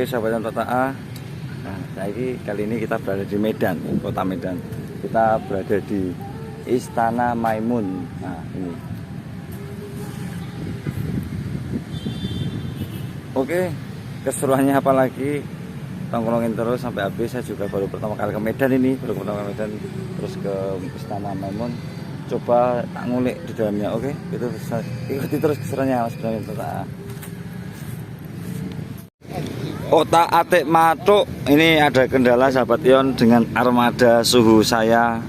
Oke sahabat PTA. Nah, kali ini kita berada di Medan, kota Medan. Kita berada di Istana Maimun. Nah, ini. Oke, keseruannya apa lagi? Tongkrongin terus sampai habis. Saya juga baru pertama kali ke Medan ini, terus ke Istana Maimun. Coba tak ngulik di dalamnya, oke? Itu ikuti terus keseruannya Mas Ibrahim PTA. Otak-atik matuk, ini ada kendala sahabat Yon dengan armada suhu saya,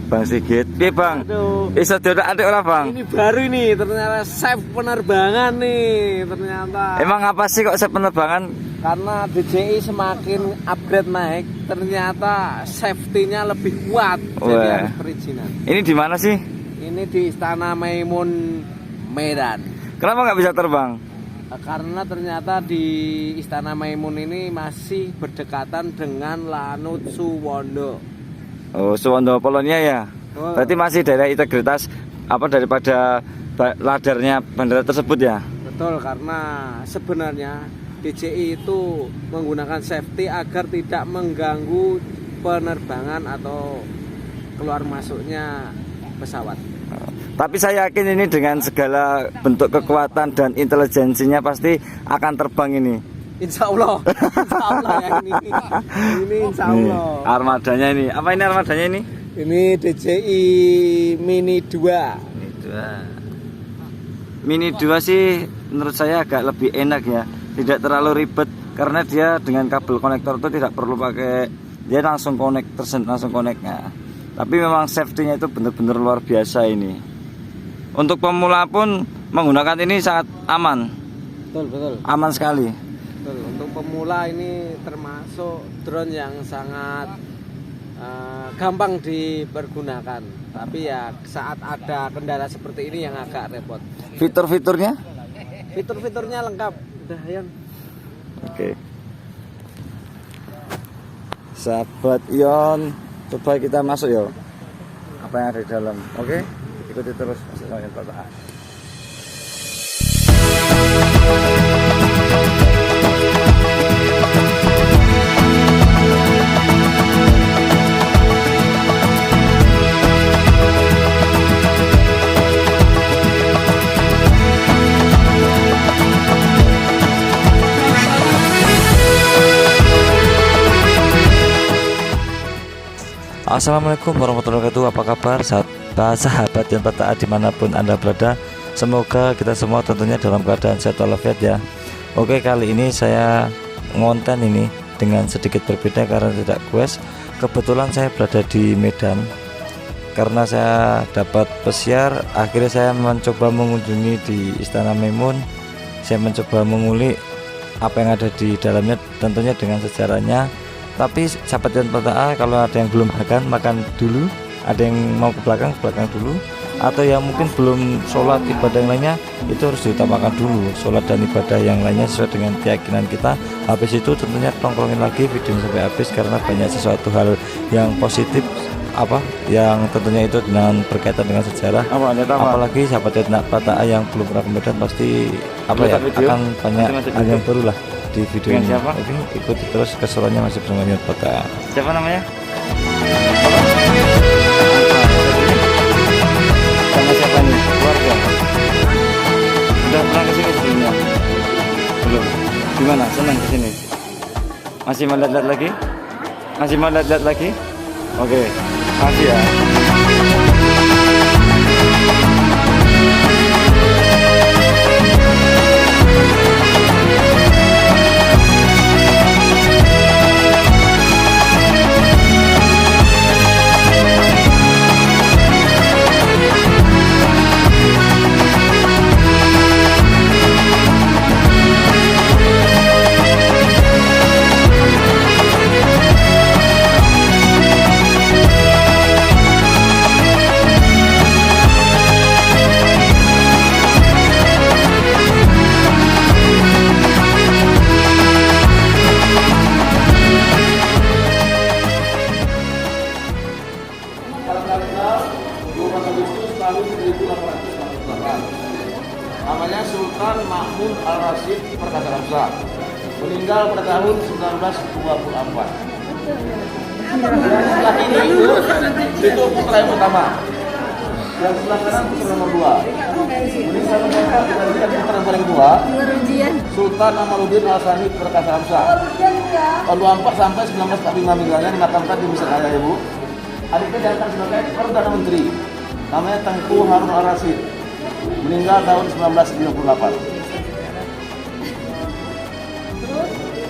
Bang Sigit. Oke Bang, bisa diotak-atik ora Bang? Ini baru ini, ternyata chef penerbangan nih, ternyata. Emang apa sih kok chef penerbangan? Karena DJI semakin upgrade naik, ternyata safety-nya lebih kuat. Jadi harus perizinan. Ini di mana sih? Ini di Istana Maimun, Medan. Kenapa nggak bisa terbang? Karena ternyata di Istana Maimun ini masih berdekatan dengan Lanut Suwondo. Oh, Suwondo Polonia ya. Oh. Berarti masih daerah integritas daripada ladarnya bandara tersebut ya. Betul, karena sebenarnya DJI itu menggunakan safety agar tidak mengganggu penerbangan atau keluar masuknya pesawat. Tapi saya yakin ini dengan segala bentuk kekuatan dan intelijensinya pasti akan terbang ini. Insya Allah ya ini Insya Allah. Armadanya ini, apa ini armadanya ini? Ini DJI Mini 2. Mini 2 sih menurut saya agak lebih enak ya, tidak terlalu ribet karena dia dengan kabel konektor itu tidak perlu pakai, dia langsung connect ya. Tapi memang safety-nya itu benar-benar luar biasa ini. Untuk pemula pun menggunakan ini sangat aman. Betul. Aman sekali. Betul. Untuk pemula ini termasuk drone yang sangat gampang dipergunakan. Tapi ya saat ada kendala seperti ini yang agak repot. Fitur-fiturnya? Fitur-fiturnya lengkap. Udah Yon. Oke. Sahabat Yon, coba kita masuk ya. Apa yang ada di dalam? Oke. Ikuti terus semuanya PTA. Assalamualaikum warahmatullahi wabarakatuh. Apa kabar sahabat yang PTA dimanapun Anda berada? Semoga kita semua tentunya dalam keadaan sehat walafiat ya. Oke, kali ini saya ngonten ini dengan sedikit berbeda karena tidak quest. Kebetulan saya berada di Medan. Karena saya dapat pesiar, akhirnya saya mencoba mengunjungi di Istana Maimun. Saya mencoba mengulik apa yang ada di dalamnya, tentunya dengan sejarahnya. Tapi sahabat dan PTA, kalau ada yang belum makan dulu, ada yang mau ke belakang dulu, atau yang mungkin belum sholat ibadah yang lainnya, itu harus diutamakan dulu sholat dan ibadah yang lainnya sesuai dengan keyakinan kita. Habis itu tentunya tongkrongin lagi videonya sampai habis karena banyak sesuatu hal yang positif yang tentunya itu dengan berkaitan dengan sejarah. Apalagi sahabat dan PTA yang belum pernah ke Medan pasti akan banyak hal yang baru lah di video ini. Siapa? Oke, ikuti terus keseruannya masih bersama Yon PTA. Siapa namanya? Sama siapa nih? Keluarga? Udah pernah kesini sebelumnya? Belum? Gimana? Senang kesini? Masih mau lihat-lihat lagi? Masih mau lihat-lihat lagi? Oke, makasih ya. meninggal pada tahun 1924. Yang sebelah kiri itu putra yang pertama. Yang sebelah kanan putra nomor 2. Meninggal kita putra yang paling tua. Sultan Amaluddin Al-Sani Perkasa Hamzah. Tahun 24 sampai 1945 meninggalnya dimakamkan di Mesir Raya, Ibu. Adiknya diangkat sebagai Perdana Menteri. Namanya Tengku Harun Al-Rashid. Meninggal tahun 1998.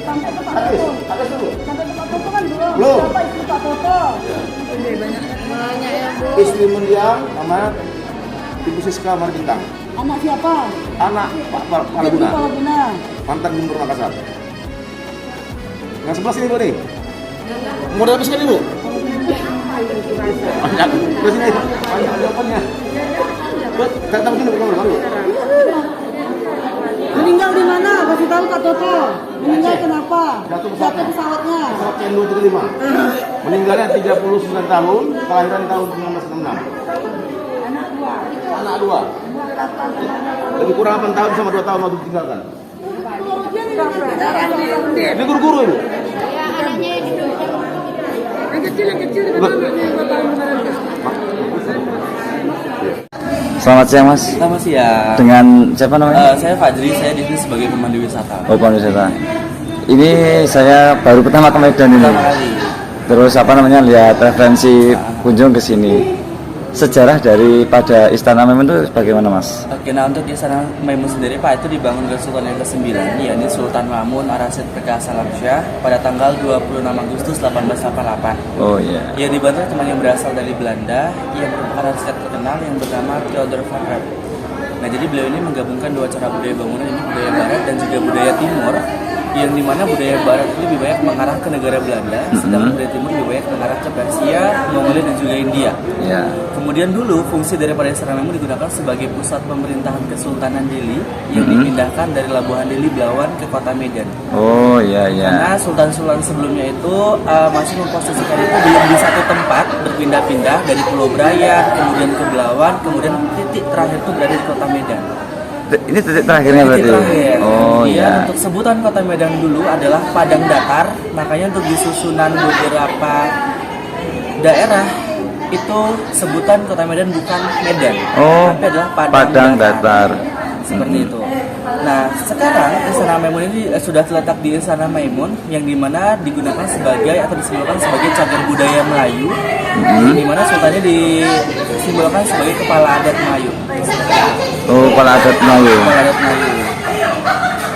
Sampai ke Pak Toto. Ada dulu. Sampai ke Pak Toto kan belum. Belum. Siapa istri Pak Toto? Banyak ya, Bu. Istri mendiang sama Ibu Siska Maribintang. Anak siapa? Anak Pak Palaguna. Palaguna. Mantan Gubernur Makassar. Yang sebelah sini, Bu nih. Mau habiskan Ibu? Banyak. Terus ini banyak jawabannya. Buat datang dulu baru. Meninggal di mana? Kasih tahu Pak Toto. Meninggal Aceh. kenapa? Jatuh Jatuh pesawatnya. Pesawat Cendol 75. Meninggalnya 39 tahun, kelahiran tahun 1966. Anak dua. Lebih kurang 8 tahun sama 2 tahun waktu ditinggalkan. Ini guru-guru Ibu. Selamat siang Mas. Selamat siang. Dengan siapa namanya? Saya Fajri, saya di sini sebagai pemandu wisata. Oh, pariwisata. Ini saya baru pertama ke Medan ini. Pertama kali. Terus apa namanya lihat referensi kunjung ke sini. Sejarah daripada Istana Maimun itu bagaimana Mas? Oke, nah untuk Istana Maimun sendiri Pak itu dibangun oleh Sultan yang ke-9, yakni Sultan Ma'mun Ar-Rasyid Perkasa Hamzah pada tanggal 26 Agustus 1888. Oh iya. Ia dibantu teman yang berasal dari Belanda yang merupakan arsitek terkenal yang bernama Theodor van Rep. Nah, jadi beliau ini menggabungkan dua cara budaya bangunan, ini budaya barat dan juga budaya timur, yang dimana budaya barat itu lebih banyak mengarah ke negara Belanda, sedangkan budaya timur lebih banyak mengarah ke Persia, Mongolia dan juga India. Ya. Kemudian dulu fungsi daripada Istana Maimun digunakan sebagai pusat pemerintahan Kesultanan Delhi yang dipindahkan dari Labuhan Delhi Belawan ke kota Medan. Oh iya iya. Karena sultan-sultan sebelumnya itu masih memposisikan itu belum di satu tempat, berpindah-pindah dari Pulau Brayan, kemudian ke Belawan, kemudian titik terakhir itu berada di kota Medan. Ini titik terakhirnya Titik berarti. terakhir. Oh Kemudian iya. untuk sebutan kota Medan dulu adalah Padang Datar, makanya untuk disusunan beberapa daerah itu sebutan kota Medan bukan Medan, Oh, tapi adalah Padang Datar. seperti itu. Nah, sekarang Istana Maimun ini sudah terletak di Istana Maimun yang dimana digunakan sebagai atau disimbolkan sebagai cagar budaya Melayu, yang dimana sultannya disimbolkan sebagai kepala adat Melayu. Oh, kepala adat Melayu. Kepala adat Melayu.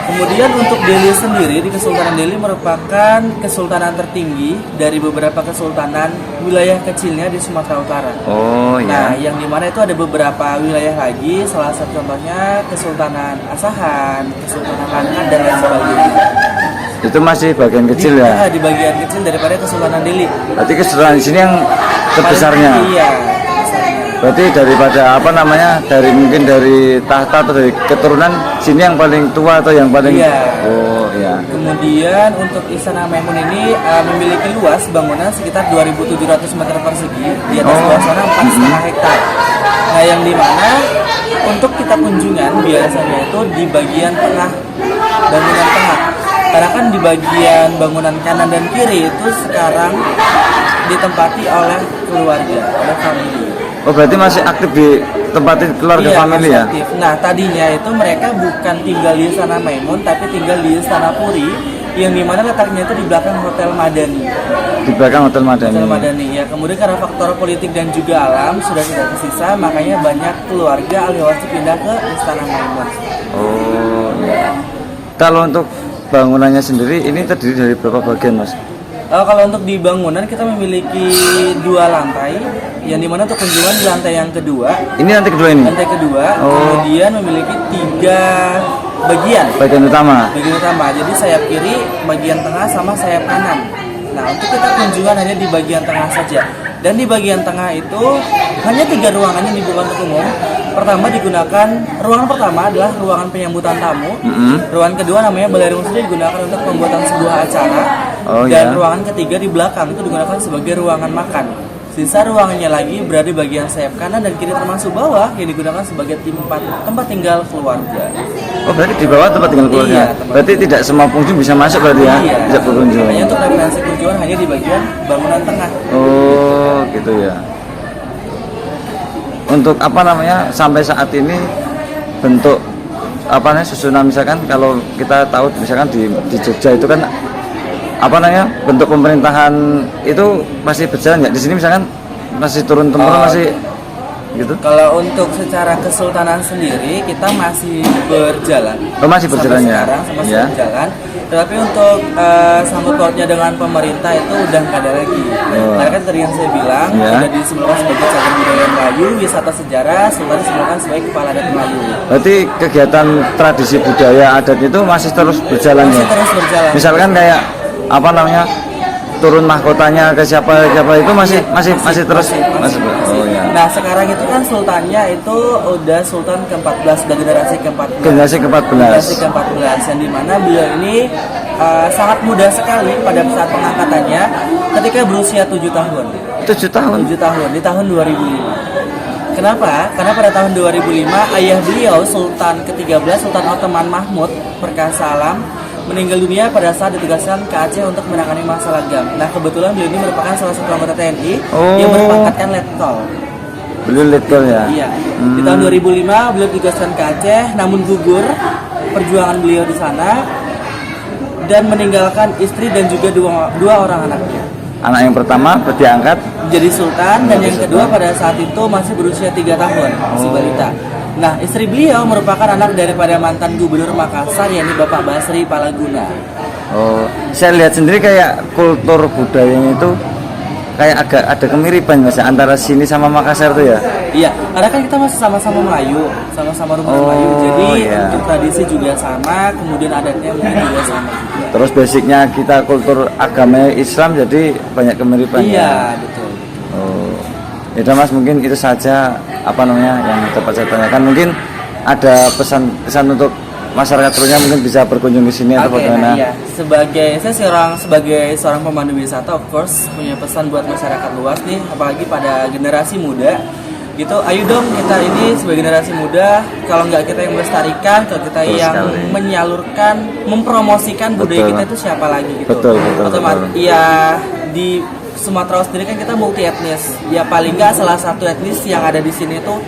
Kemudian untuk Delhi sendiri, di Kesultanan Delhi merupakan kesultanan tertinggi dari beberapa kesultanan wilayah kecilnya di Sumatera Utara. Oh Nah, iya. yang dimana itu ada beberapa wilayah lagi, salah satu contohnya Kesultanan Asahan, Kesultanan Langkat, dan lain sebagainya. Itu masih bagian kecil ya. Di bagian kecil daripada Kesultanan Delhi. Berarti keseluruhan di sini yang terbesarnya. Paling tinggi, iya. Berarti daripada apa namanya, dari mungkin dari tahta atau dari keturunan sini yang paling tua atau yang paling. Iya. Oh iya. Kemudian untuk Istana Maimun ini memiliki luas bangunan sekitar 2.700 meter persegi, di atas bawah sana 4,5 hektar. Nah, yang dimana untuk kita kunjungan biasanya itu di bagian tengah, bangunan tengah. Karena kan di bagian bangunan kanan dan kiri itu sekarang ditempati oleh keluarga, oleh famili. Oh berarti masih aktif di tempatin keluarga Iya, famili masih ya? aktif. Nah, tadinya itu mereka bukan tinggal di Istana Maimun, tapi tinggal di Istana Puri, yang dimana letaknya itu di belakang Hotel Madani. Di belakang Hotel Madani. Hotel Madani ya. Kemudian karena faktor politik dan juga alam sudah tidak tersisa, makanya banyak keluarga ahli waris pindah ke Istana Maimun. Oh iya. Kalau untuk bangunannya sendiri ini terdiri dari berapa bagian Mas? Kalau untuk di bangunan kita memiliki 2 lantai, yang dimana untuk kunjungan di lantai yang kedua. Ini lantai kedua ini? Lantai kedua, Oh. kemudian memiliki 3 bagian. Bagian utama? Bagian utama, jadi sayap kiri, bagian tengah, sama sayap kanan. Nah, untuk kita kunjungan hanya di bagian tengah saja. Dan di bagian tengah itu hanya 3 ruangan yang dibuka untuk umum. Pertama digunakan, ruangan pertama adalah ruangan penyambutan tamu. Ruangan kedua namanya Ballroom, sudah digunakan untuk pembuatan sebuah acara. Oh, Dan iya. ruangan ketiga di belakang itu digunakan sebagai ruangan makan. Sisa ruangannya lagi berada di bagian sayap kanan dan kiri termasuk bawah yang digunakan sebagai tempat tinggal keluarga. Oh, berarti di bawah tempat tinggal keluarga. Iya, Berarti tidak semua pengunjung bisa masuk berarti ya? Iya. Bisa berkunjung. Hanya untuk referensi kunjungan hanya di bagian bangunan tengah. Oh, gitu ya. Untuk apa namanya sampai saat ini bentuk apa namanya susunan misalkan kalau kita tahu misalkan di Jogja itu kan apa namanya bentuk pemerintahan itu masih berjalan nggak di sini misalkan masih turun temurun masih gitu? Kalau untuk secara kesultanan sendiri kita masih berjalan. Oh, masih berjalan sampai ya? Sekarang masih Ya. berjalan. Tetapi untuk sangkut pautnya dengan pemerintah itu udah nggak ada lagi. Oh. Karena kan tadi yang saya bilang Ya. sudah disebutkan sebagai cagar budaya Melayu, wisata sejarah, Sultan disebutkan sebagai kepala adat Melayu. Berarti kegiatan tradisi budaya adat itu masih terus berjalan Masih ya? terus berjalan. Misalkan kayak apa namanya turun mahkotanya ke siapa itu masih terus masih. Oh ya. Nah sekarang itu kan sultannya itu udah sultan ke-14, udah generasi ke-14. Generasi ke-14. Generasi ke-14 yang dimana beliau ini sangat muda sekali pada saat pengangkatannya ketika berusia 7 tahun. 7 tahun. 7 tahun di tahun 2005. Kenapa? Karena pada tahun 2005 ayah beliau Sultan ke-13 Sultan Ottoman Mahmud Perkasa Alam meninggal dunia pada saat ditugaskan ke Aceh untuk menangani masalah GAM. Nah kebetulan beliau ini merupakan salah satu anggota TNI yang berpangkatkan letkol. Beliau letkol ya. Iya. Di tahun 2005 beliau ditugaskan ke Aceh, namun gugur perjuangan beliau di sana dan meninggalkan istri dan juga dua orang anaknya. Anak yang pertama diangkat Jadi sultan dan yang kedua pada saat itu masih berusia 3 tahun, masih balita. Nah, istri beliau merupakan anak daripada mantan gubernur Makassar yakni Bapak Basri Palaguna. Oh, saya lihat sendiri kayak kultur budayanya itu kayak agak ada kemiripan mas antara sini sama Makassar tuh ya. Iya, karena kan kita masih sama-sama Melayu, sama-sama rumah Melayu. Jadi iya. untuk tradisi juga sama, kemudian adatnya mungkin juga sama juga. Terus basicnya kita kultur agama Islam jadi banyak kemiripan Iya, ya. betul. Oh, ya udah mas mungkin itu saja apa namanya yang dapat saya tanyakan. Mungkin ada pesan untuk masyarakat lainnya mungkin bisa berkunjung ke sini atau Oke, bagaimana? nah iya. Sebagai seorang pemandu wisata, of course punya pesan buat masyarakat luas nih, apalagi pada generasi muda. Gitu, ayo dong kita ini sebagai generasi muda, kalau nggak kita yang melestarikan, kalau kita Betul yang sekali. menyalurkan, mempromosikan budaya Betul. kita itu siapa lagi gitu. Betul. Ya di Sumatera sendiri kan kita multi etnis. Ya paling nggak salah satu etnis yang ada di sini tuh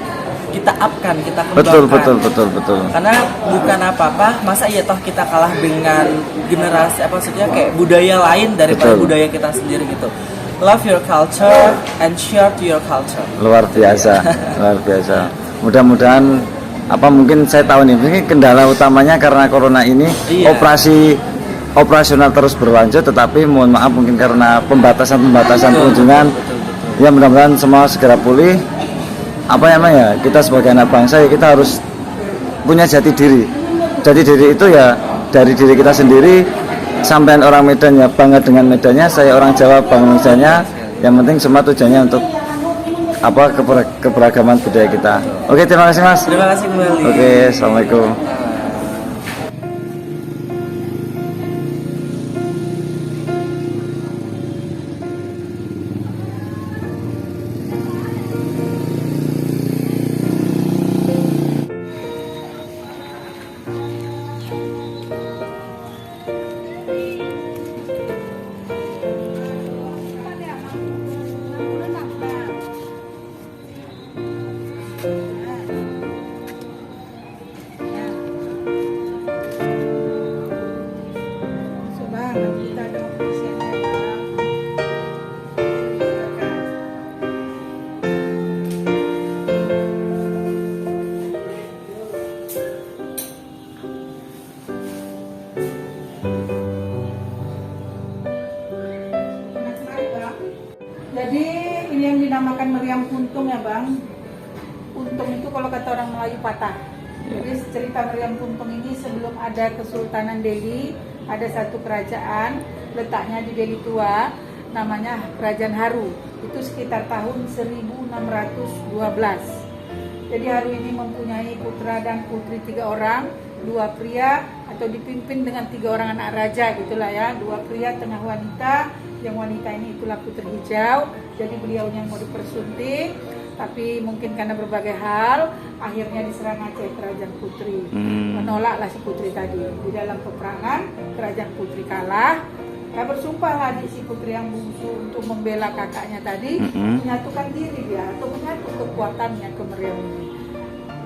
kita upkan, kita kembangkan. Betul. Karena bukan apa-apa, masa iya toh kita kalah dengan generasi apa maksudnya kayak budaya lain daripada Betul. budaya kita sendiri gitu. Love your culture and share to your culture. Luar biasa. Mudah-mudahan apa mungkin saya tahu nih mungkin kendala utamanya karena corona ini Iya. operasional terus berlanjut, tetapi mohon maaf mungkin karena pembatasan Betul, kunjungan. betul. Ya mudah-mudahan semua segera pulih. Apa namanya, kita sebagai anak bangsa ya kita harus punya jati diri. Jati diri itu ya dari diri kita sendiri. Sampai orang Medan ya bangga dengan Medannya, saya orang Jawa bangga Medannya. Yang penting semua tujuannya untuk apa keberagaman budaya kita. Oke, terima kasih mas. Terima kasih kembali. Oke, assalamualaikum. Jadi ini yang dinamakan meriam puntung ya bang. Puntung itu kalau kata orang Melayu patah. Jadi cerita meriam puntung ini sebelum ada Kesultanan Delhi, ada satu kerajaan letaknya di Delhi tua, namanya Kerajaan Haru. Itu sekitar tahun 1612. Jadi Haru ini mempunyai putra dan putri 3 orang. 2 pria atau dipimpin dengan 3 orang anak raja gitulah ya, 2 pria tengah wanita, yang wanita ini itulah Putri Hijau. Jadi beliaunya mau dipersunting, tapi mungkin karena berbagai hal akhirnya diserang Aceh kerajaan Putri. Menolaklah si Putri tadi. Di dalam peperangan kerajaan Putri kalah. Ya bersumpahlah di si Putri yang bungsu untuk membela kakaknya tadi, menyatukan diri dia atau menyatu kekuatannya ke Meriam ini.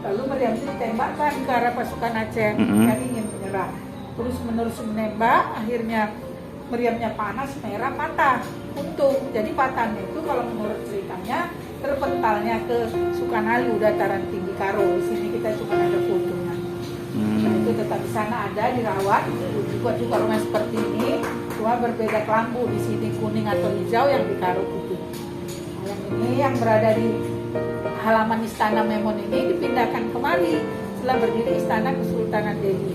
Lalu Meriam itu ditembakkan ke arah pasukan Aceh yang ingin menyerang. Terus menerus menembak, akhirnya meriamnya panas, merah, patah, untung. Jadi patahnya itu kalau menurut ceritanya terpentalnya ke Sukanalu, dataran tinggi Karo. Di sini kita cuma ada fotonya. Nah, itu tetap di sana ada dirawat, juga rumah seperti ini, cuma berbeda kelambu. Di sini kuning atau hijau, yang di Karo putih. Nah, yang ini yang berada di halaman Istana Memon ini dipindahkan kemari setelah berdiri Istana Kesultanan Delhi.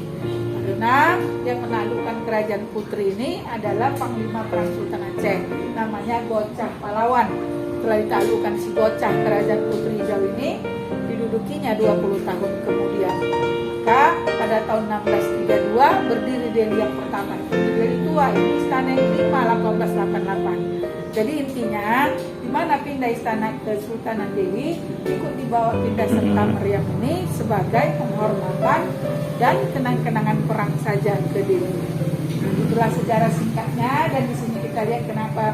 Karena yang menaklukkan kerajaan Putri ini adalah Panglima Perang Sultan Aceh, namanya Gocah Pahlawan. Setelah ditaklukkan si Gocah, kerajaan Putri Hijau ini didudukinya 20 tahun kemudian. Maka pada tahun 1632 berdiri Delhi yang pertama. Delhi tua, ini istana yang kelima 1888. Jadi intinya di mana pindah istana Kesultanan Delhi ikut dibawa pindah serta Meriam ini sebagai penghormatan dan kenang-kenangan perang saja ke Delhi. Itulah sejarah singkatnya, dan di sini kita lihat kenapa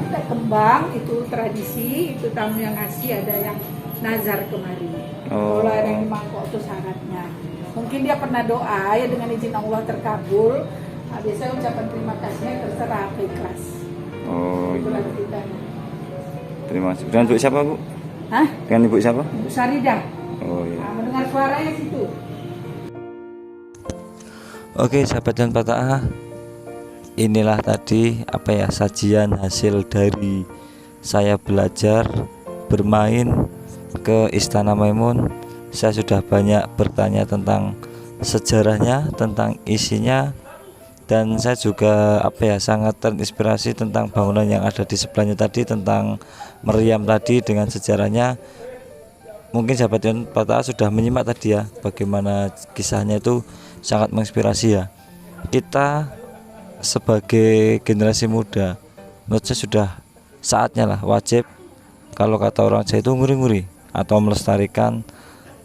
ada kembang, itu tradisi, itu tamu yang ngasih, ada yang nazar kemari. Kalau ada yang di mangkok itu syaratnya. Mungkin dia pernah doa ya, dengan izin Allah terkabul. Nah, biasanya ucapan terima kasihnya terserah apa ikhlas. Itulah ceritanya. Terima kasih. Dengan ibu siapa, Bu? Hah? Dengan ibu siapa? Ibu Saridah. Iya. Nah, mendengar suaranya situ. Oke, sahabat dan patah, inilah tadi sajian hasil dari saya belajar bermain ke Istana Maimun. Saya sudah banyak bertanya tentang sejarahnya, tentang isinya, dan saya juga sangat terinspirasi tentang bangunan yang ada di sebelahnya tadi, tentang Meriam tadi dengan sejarahnya. Mungkin sahabat dan patah sudah menyimak tadi ya, bagaimana kisahnya itu sangat menginspirasi ya. Kita sebagai generasi muda, menurut saya sudah saatnya lah, wajib, kalau kata orang Jawa itu nguri-nguri atau melestarikan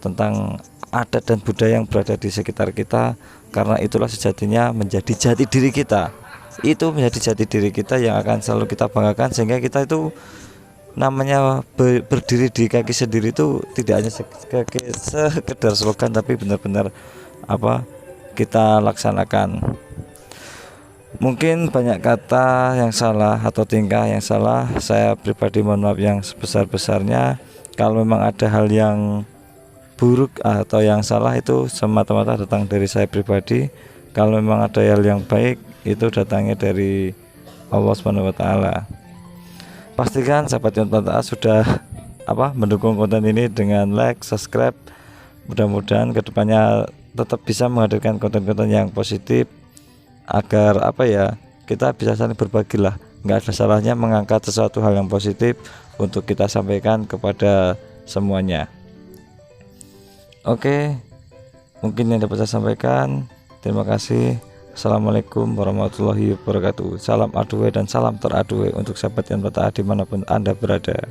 tentang adat dan budaya yang berada di sekitar kita, karena itulah sejatinya menjadi jati diri kita. Itu menjadi jati diri kita yang akan selalu kita banggakan, sehingga kita itu namanya berdiri di kaki sendiri itu tidak hanya sekedar slogan, tapi benar-benar kita laksanakan. Mungkin banyak kata yang salah atau tingkah yang salah, saya pribadi mohon maaf yang sebesar-besarnya. Kalau memang ada hal yang buruk atau yang salah, itu semata-mata datang dari saya pribadi. Kalau memang ada hal yang baik, itu datangnya dari Allah SWT. Pastikan sahabat yang sudah mendukung konten ini dengan like, subscribe. Mudah-mudahan kedepannya tetap bisa menghadirkan konten-konten yang positif, agar kita bisa saling berbagi lah. Nggak ada salahnya mengangkat sesuatu hal yang positif untuk kita sampaikan kepada semuanya. Oke, mungkin yang dapat saya sampaikan. Terima kasih. Assalamualaikum warahmatullahi wabarakatuh. Salam aduwe dan salam teraduwe untuk sahabat yang bertahan dimanapun Anda berada.